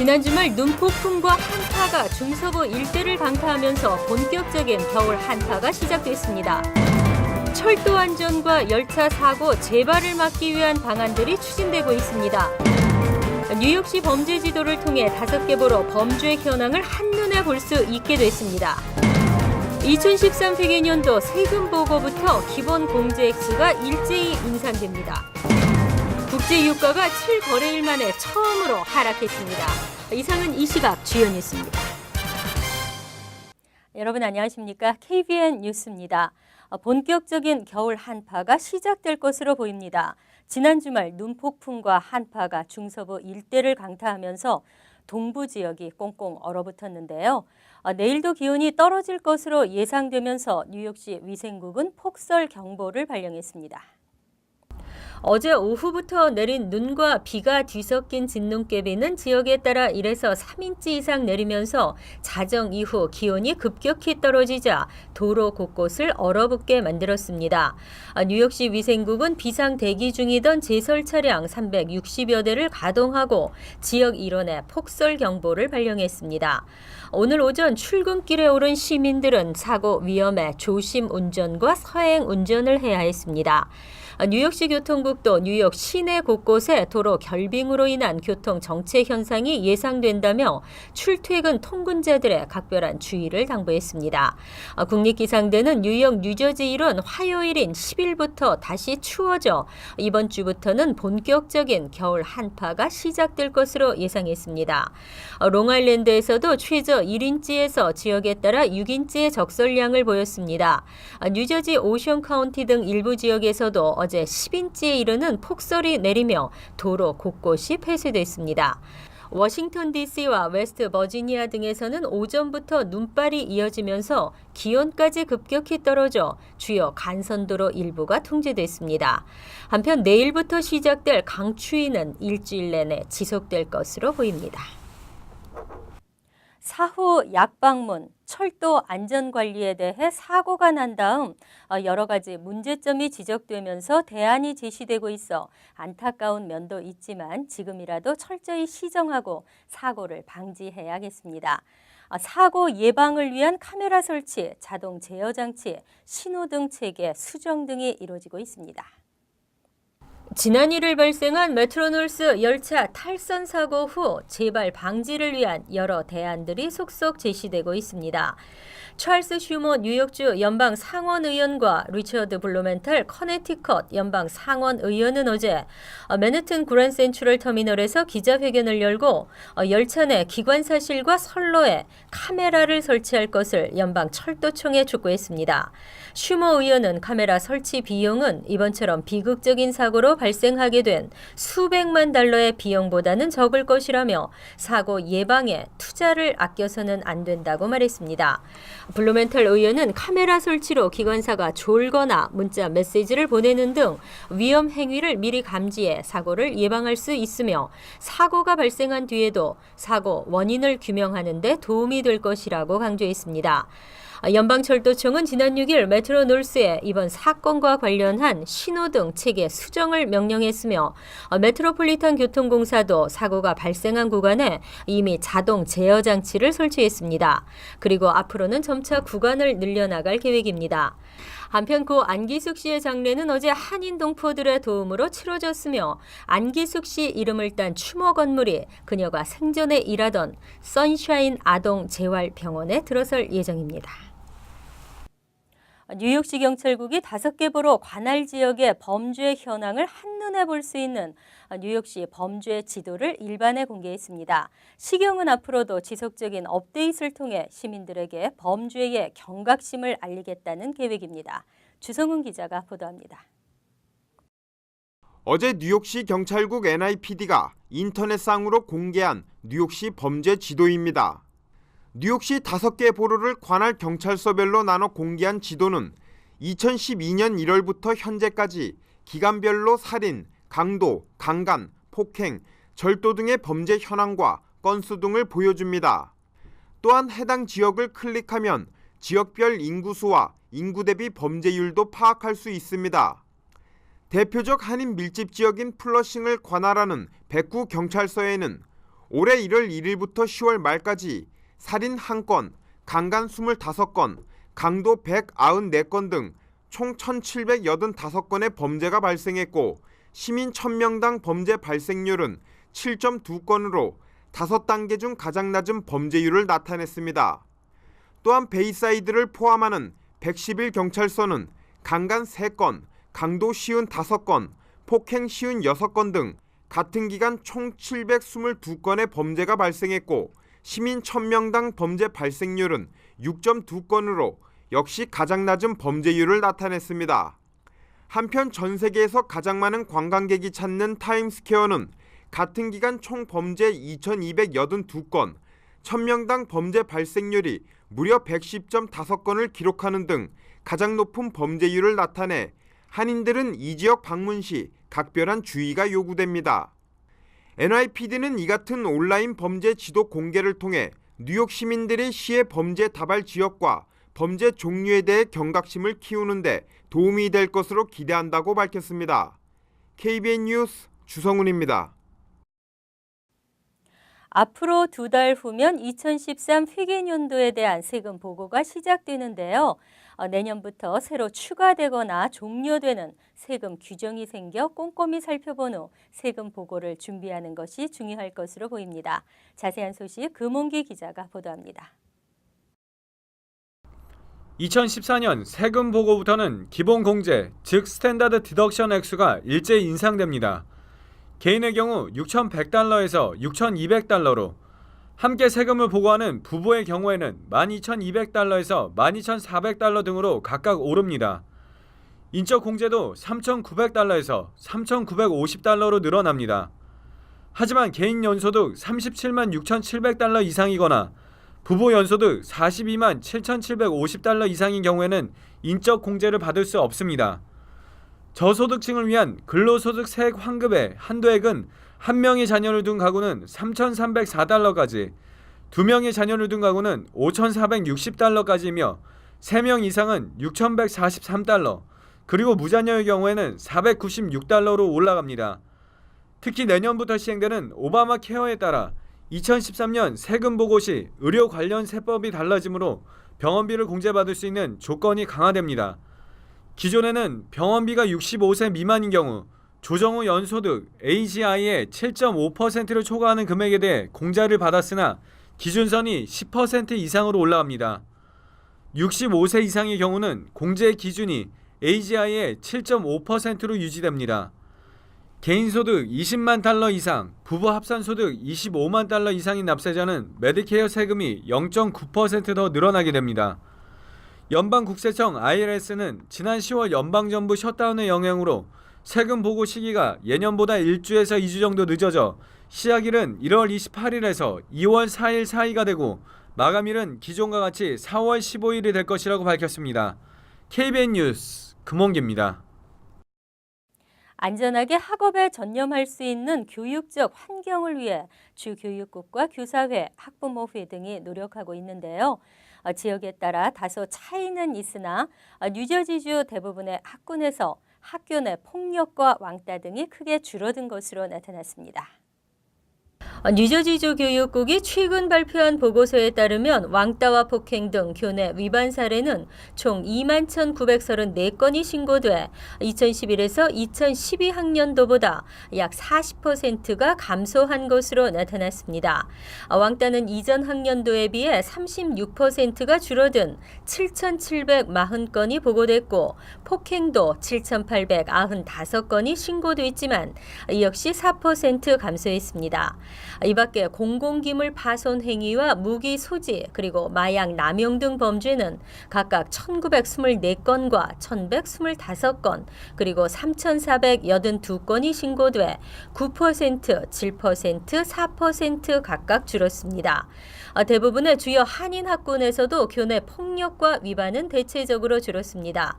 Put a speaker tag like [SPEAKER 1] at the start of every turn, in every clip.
[SPEAKER 1] 지난 주말 눈폭풍과 한파가 중서부 일대를 강타하면서 본격적인 겨울 한파가 시작됐습니다. 철도 안전과 열차 사고 재발을 막기 위한 방안들이 추진되고 있습니다. 뉴욕시 범죄 지도를 통해 5개 보로 범죄 현황을 한눈에 볼 수 있게 됐습니다. 2013 회계년도 세금 보고부터 기본 공제액수가 일제히 인상됩니다. 국제 유가가 7거래일 만에 처음으로 하락했습니다. 이상은 이 시각 주요 뉴스입니다. 여러분 안녕하십니까? KBN 뉴스입니다. 본격적인 겨울 한파가 시작될 것으로 보입니다. 지난 주말 눈폭풍과 한파가 중서부 일대를 강타하면서 동부 지역이 꽁꽁 얼어붙었는데요. 내일도 기온이 떨어질 것으로 예상되면서 뉴욕시 위생국은 폭설 경보를 발령했습니다. 어제 오후부터 내린 눈과 비가 뒤섞인 진눈깨비는 지역에 따라 1에서 3인치 이상 내리면서 자정 이후 기온이 급격히 떨어지자 도로 곳곳을 얼어붙게 만들었습니다. 뉴욕시 위생국은 비상 대기 중이던 제설 차량 360여 대를 가동하고 지역 일원에 폭설 경보를 발령했습니다. 오늘 오전 출근길에 오른 시민들은 사고 위험에 조심 운전과 서행 운전을 해야 했습니다. 뉴욕시 교통국도 뉴욕 시내 곳곳에 도로 결빙으로 인한 교통 정체 현상이 예상된다며 출퇴근 통근자들의 각별한 주의를 당부했습니다. 국립기상대는 뉴욕, 뉴저지일은 화요일인 10일부터 다시 추워져 이번 주부터는 본격적인 겨울 한파가 시작될 것으로 예상했습니다. 롱아일랜드에서도 최저 1인치에서 지역에 따라 6인치의 적설량을 보였습니다. 뉴저지 오션 카운티 등 일부 지역에서도 어제 10인치에 이르는 폭설이 내리며 도로 곳곳이 폐쇄됐습니다. 워싱턴 DC와 웨스트 버지니아 등에서는 오전부터 눈발이 이어지면서 기온까지 급격히 떨어져 주요 간선도로 일부가 통제됐습니다. 한편 내일부터 시작될 강추위는 일주일 내내 지속될 것으로 보입니다. 사후 약방문, 철도 안전관리에 대해 사고가 난 다음 여러 가지 문제점이 지적되면서 대안이 제시되고 있어 안타까운 면도 있지만 지금이라도 철저히 시정하고 사고를 방지해야겠습니다. 사고 예방을 위한 카메라 설치, 자동 제어 장치, 신호등 체계, 수정 등이 이루어지고 있습니다. 지난 1일 발생한 메트로놀스 열차 탈선 사고 후 재발 방지를 위한 여러 대안들이 속속 제시되고 있습니다. 찰스 슈머 뉴욕주 연방 상원의원과 리처드 블루멘탈 커네티컷 연방 상원의원은 어제 맨해튼 그랜드 센트럴 터미널에서 기자회견을 열고 열차 내 기관사실과 선로에 카메라를 설치할 것을 연방 철도청에 촉구했습니다. 슈머 의원은 카메라 설치 비용은 이번처럼 비극적인 사고로 발생하게 된 수백만 달러의 비용보다는 적을 것이라며 사고 예방에 투자를 아껴서는 안 된다고 말했습니다. 블루멘탈 의원은 카메라 설치로 기관사가 졸거나 문자 메시지를 보내는 등 위험 행위를 미리 감지해 사고를 예방할 수 있으며 사고가 발생한 뒤에도 사고 원인을 규명하는 데 도움이 될 것이라고 강조했습니다. 연방철도청은 지난 6일 메트로놀스에 이번 사건과 관련한 신호등 체계 수정을 명령했으며 메트로폴리탄 교통공사도 사고가 발생한 구간에 이미 자동 제어 장치를 설치했습니다. 그리고 앞으로는 점차 구간을 늘려나갈 계획입니다. 한편 고 안기숙 씨의 장례는 어제 한인 동포들의 도움으로 치러졌으며 안기숙 씨 이름을 딴 추모 건물이 그녀가 생전에 일하던 선샤인 아동 재활병원에 들어설 예정입니다. 뉴욕시 경찰국이 5개 보로 관할 지역의 범죄 현황을 한눈에 볼 수 있는 뉴욕시 범죄 지도를 일반에 공개했습니다. 시경은 앞으로도 지속적인 업데이트를 통해 시민들에게 범죄의 경각심을 알리겠다는 계획입니다. 주성훈 기자가 보도합니다.
[SPEAKER 2] 어제 뉴욕시 경찰국 NIPD가 인터넷상으로 공개한 뉴욕시 범죄 지도입니다. 뉴욕시 5개 보로를 관할 경찰서별로 나눠 공개한 지도는 2012년 1월부터 현재까지 기간별로 살인, 강도, 강간, 폭행, 절도 등의 범죄 현황과 건수 등을 보여줍니다. 또한 해당 지역을 클릭하면 지역별 인구수와 인구 대비 범죄율도 파악할 수 있습니다. 대표적 한인 밀집 지역인 플러싱을 관할하는 백구 경찰서에는 올해 1월 1일부터 10월 말까지 살인 1건, 강간 25건, 강도 194건 등 총 1,785건의 범죄가 발생했고 시민 1000명당 범죄 발생률은 7.2건으로 5단계 중 가장 낮은 범죄율을 나타냈습니다. 또한 베이사이드를 포함하는 111경찰서는 강간 3건, 강도 55건, 폭행 56건 등 같은 기간 총 722건의 범죄가 발생했고 시민 1000명당 범죄 발생률은 6.2건으로 역시 가장 낮은 범죄율을 나타냈습니다. 한편 전 세계에서 가장 많은 관광객이 찾는 타임스퀘어는 같은 기간 총 범죄 2282건, 1000명당 범죄 발생률이 무려 110.5건을 기록하는 등 가장 높은 범죄율을 나타내 한인들은 이 지역 방문 시 각별한 주의가 요구됩니다. NYPD는 이 같은 온라인 범죄 지도 공개를 통해 뉴욕 시민들의 시의 범죄 다발 지역과 범죄 종류에 대해 경각심을 키우는 데 도움이 될 것으로 기대한다고 밝혔습니다. KBN 뉴스 주성훈입니다.
[SPEAKER 1] 앞으로 2달 후면 2013 회계연도에 대한 세금 보고가 시작되는데요. 내년부터 새로 추가되거나 종료되는 세금 규정이 생겨 꼼꼼히 살펴본 후 세금 보고를 준비하는 것이 중요할 것으로 보입니다. 자세한 소식 금홍기 기자가 보도합니다.
[SPEAKER 3] 2014년 세금 보고부터는 기본 공제, 즉 스탠다드 디덕션 액수가 일제히 인상됩니다. 개인의 경우 6,100달러에서 6,200달러로, 함께 세금을 보고하는 부부의 경우에는 12,200달러에서 12,400달러 등으로 각각 오릅니다. 인적 공제도 3,900달러에서 3,950달러로 늘어납니다. 하지만 개인 연소득 37만 6,700달러 이상이거나 부부 연소득 42만 7,750달러 이상인 경우에는 인적 공제를 받을 수 없습니다. 저소득층을 위한 근로소득 세액 환급의 한도액은 1명의 자녀를 둔 가구는 3,304달러까지, 2명의 자녀를 둔 가구는 5,460달러까지이며 3명 이상은 6,143달러, 그리고 무자녀의 경우에는 496달러로 올라갑니다. 특히 내년부터 시행되는 오바마 케어에 따라 2013년 세금 보고 시 의료 관련 세법이 달라지므로 병원비를 공제받을 수 있는 조건이 강화됩니다. 기존에는 병원비가 65세 미만인 경우 조정 후 연소득 AGI의 7.5%를 초과하는 금액에 대해 공제를 받았으나 기준선이 10% 이상으로 올라갑니다. 65세 이상의 경우는 공제 기준이 AGI의 7.5%로 유지됩니다. 개인소득 20만 달러 이상, 부부 합산소득 25만 달러 이상인 납세자는 메디케어 세금이 0.9% 더 늘어나게 됩니다. 연방국세청 IRS는 지난 10월 연방정부 셧다운의 영향으로 세금 보고 시기가 예년보다 1주에서 2주 정도 늦어져 시작일은 1월 28일에서 2월 4일 사이가 되고 마감일은 기존과 같이 4월 15일이 될 것이라고 밝혔습니다. KBN 뉴스 금홍기입니다.
[SPEAKER 1] 안전하게 학업에 전념할 수 있는 교육적 환경을 위해 주교육국과 교사회, 학부모회 등이 노력하고 있는데요. 지역에 따라 다소 차이는 있으나 뉴저지주 대부분의 학군에서 학교 내 폭력과 왕따 등이 크게 줄어든 것으로 나타났습니다. 뉴저지주 교육국이 최근 발표한 보고서에 따르면 왕따와 폭행 등 교내 위반 사례는 총 21,934건이 신고돼 2011에서 2012학년도보다 약 40%가 감소한 것으로 나타났습니다. 왕따는 이전 학년도에 비해 36%가 줄어든 7,740건이 보고됐고 폭행도 7,895건이 신고됐지만 이 역시 4% 감소했습니다. 이 밖에 공공기물 파손 행위와 무기 소지 그리고 마약 남용 등 범죄는 각각 1,924건과 1,125건 그리고 3,482건이 신고돼 9%, 7%, 4% 각각 줄었습니다. 대부분의 주요 한인 학군에서도 교내 폭력과 위반은 대체적으로 줄었습니다.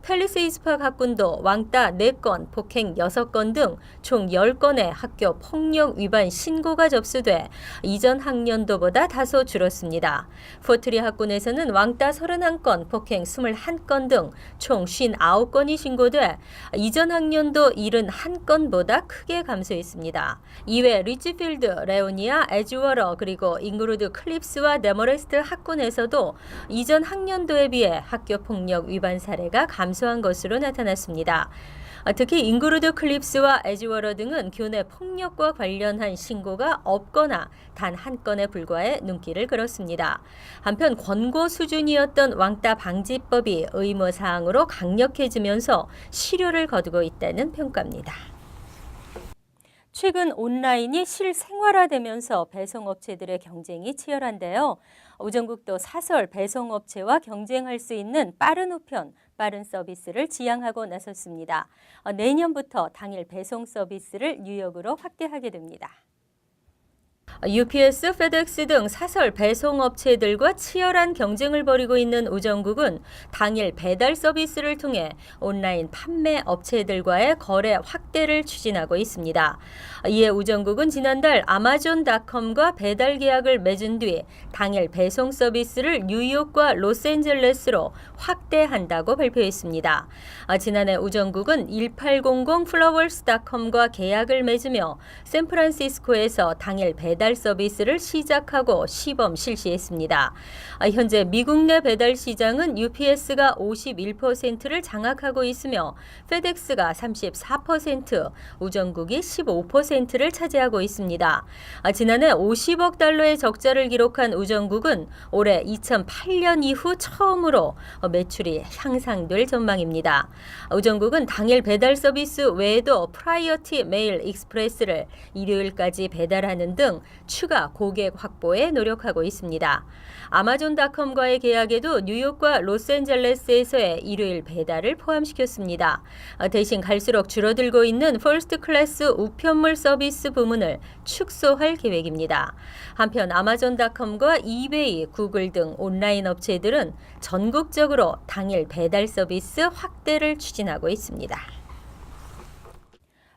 [SPEAKER 1] 팰리세이드스팍 학군도 왕따 4건, 폭행 6건 등 총 10건의 학교 폭력 위반 신고 신고가 접수돼 이전 학년도보다 다소 줄었습니다. 포트리 학군에서는 왕따 31건, 폭행 21건 등 총 59건이 신고돼 이전 학년도 71건보다 크게 감소했습니다. 이외 리치필드, 레오니아, 에즈워러 그리고 잉그루드 클립스와 네머레스트 학군에서도 이전 학년도에 비해 학교폭력 위반 사례가 감소한 것으로 나타났습니다. 특히 잉그루드 클립스와 에즈워러 등은 교내 폭력과 관련한 신고가 없거나 단 한 건에 불과해 눈길을 끌었습니다. 한편 권고 수준이었던 왕따 방지법이 의무 사항으로 강력해지면서 실효를 거두고 있다는 평가입니다. 최근 온라인이 실생활화되면서 배송업체들의 경쟁이 치열한데요. 우정국도 사설 배송업체와 경쟁할 수 있는 빠른 우편, 빠른 서비스를 지향하고 나섰습니다. 내년부터 당일 배송 서비스를 뉴욕으로 확대하게 됩니다. UPS, FedEx 등 사설 배송업체들과 치열한 경쟁을 벌이고 있는 우정국은 당일 배달 서비스를 통해 온라인 판매 업체들과의 거래 확대를 추진하고 있습니다. 이에 우정국은 지난달 아마존닷컴과 배달 계약을 맺은 뒤 당일 배송 서비스를 뉴욕과 로스앤젤레스로 확대한다고 발표했습니다. 지난해 우정국은 1800 플라워스닷컴과 계약을 맺으며 샌프란시스코에서 당일 배달 서비스를 시작하고 시범 실시했습니다. 현재 미국 내 배달 시장은 UPS가 51%를 장악하고 있으며 FedEx가 34%, 우정국이 15%를 차지하고 있습니다. 지난해 50억 달러의 적자를 기록한 우정국은 올해 2008년 이후 처음으로 매출이 향상될 전망입니다. 우정국은 당일 배달 서비스 외에도 프라이어티 메일 익스프레스를 일요일까지 배달하는 등 추가 고객 확보에 노력하고 있습니다. 아마존닷컴과의 계약에도 뉴욕과 로스앤젤레스에서의 일요일 배달을 포함시켰습니다. 대신 갈수록 줄어들고 있는 퍼스트 클래스 우편물 서비스 부문을 축소할 계획입니다. 한편 아마존닷컴과 이베이, 구글 등 온라인 업체들은 전국적으로 당일 배달 서비스 확대를 추진하고 있습니다.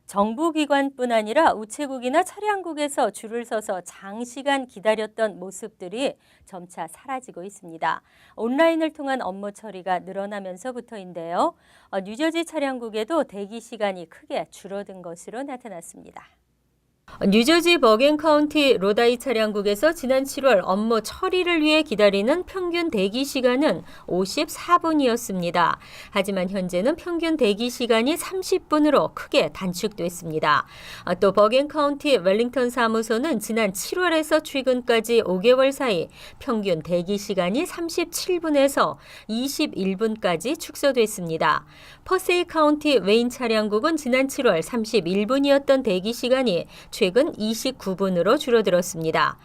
[SPEAKER 1] 정부기관뿐 아니라 우체국이나 차량국에서 줄을 서서 장시간 기다렸던 모습들이 점차 사라지고 있습니다. 온라인을 통한 업무 처리가 늘어나면서부터인데요. 뉴저지 차량국에도 대기 시간이 크게 줄어든 것으로 나타났습니다. 뉴저지 버겐 카운티 로다이 차량국에서 지난 7월 업무 처리를 위해 기다리는 평균 대기 시간은 54분이었습니다. 하지만 현재는 평균 대기 시간이 30분으로 크게 단축됐습니다. 또 버겐 카운티 웰링턴 사무소는 지난 7월에서 최근까지 5개월 사이 평균 대기 시간이 37분에서 21분까지 축소됐습니다. 퍼세이 카운티 웨인 차량국은 지난 7월 31분이었던 대기 시간이 최근 29분으로 줄어들었습니다.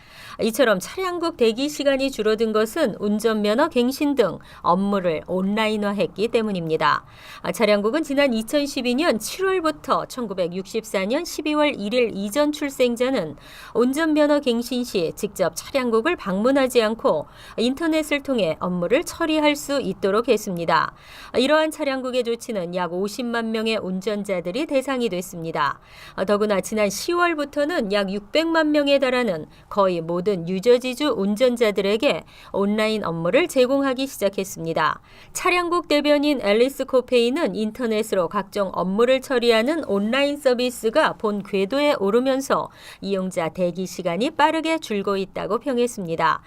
[SPEAKER 1] 이처럼 차량국 대기 시간이 줄어든 것은 운전면허 갱신 등 업무를 온라인화했기 때문입니다. 차량국은 지난 2012년 7월부터 1964년 12월 1일 이전 출생자는 운전면허 갱신 시 직접 차량국을 방문하지 않고 인터넷을 통해 업무를 처리할 수 있도록 했습니다. 이러한 차량국의 조치는 약 50만 명의 운전자들이 대상이 됐습니다. 더구나 지난 10월부터는 약 600만 명에 달하는 거의 모든 뉴저지주 운전자들에게 온라인 업무를 제공하기 시작했습니다. 차량국 대변인 앨리스 코페이는 인터넷으로 각종 업무를 처리하는 온라인 서비스가 본 궤도에 오르면서 이용자 대기 시간이 빠르게 줄고 있다고 평했습니다.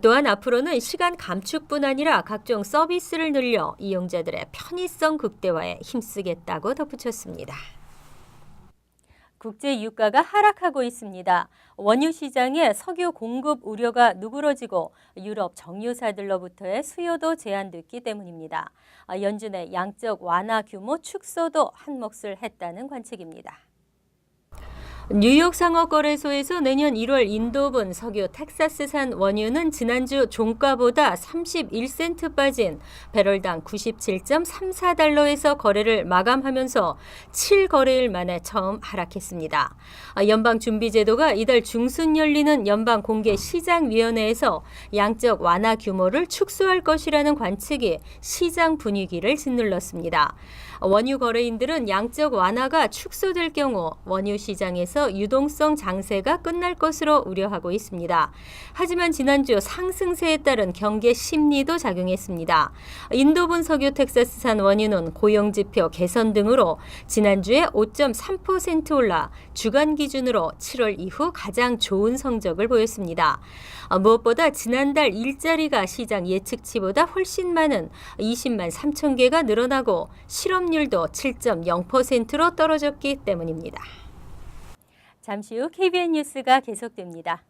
[SPEAKER 1] 또한 앞으로는 시간 감축뿐 아니라 각종 서비스를 늘려 이용자들의 편의성 극대화에 힘쓰겠다고 덧붙였습니다. 국제 유가가 하락하고 있습니다. 원유 시장에 석유 공급 우려가 누그러지고 유럽 정유사들로부터의 수요도 제한됐기 때문입니다. 연준의 양적 완화 규모 축소도 한몫을 했다는 관측입니다. 뉴욕 상업거래소에서 내년 1월 인도분 석유 텍사스산 원유는 지난주 종가보다 31센트 빠진 배럴당 97.34달러에서 거래를 마감하면서 7거래일 만에 처음 하락했습니다. 연방준비제도가 이달 중순 열리는 연방공개시장위원회에서 양적 완화 규모를 축소할 것이라는 관측이 시장 분위기를 짓눌렀습니다. 원유 거래인들은 양적 완화가 축소될 경우 원유 시장에서 내려가면서 유동성 장세가 끝날 것으로 우려하고 있습니다. 하지만 지난주 상승세에 따른 경계 심리도 작용했습니다. 인도분 석유 텍사스산 원유는 고용지표 개선 등으로 지난주에 5.3% 올라 주간 기준으로 7월 이후 가장 좋은 성적을 보였습니다. 무엇보다 지난달 일자리가 시장 예측치보다 훨씬 많은 20만 3천 개가 늘어나고 실업률도 7.0%로 떨어졌기 때문입니다. 잠시 후 KBN 뉴스가 계속됩니다.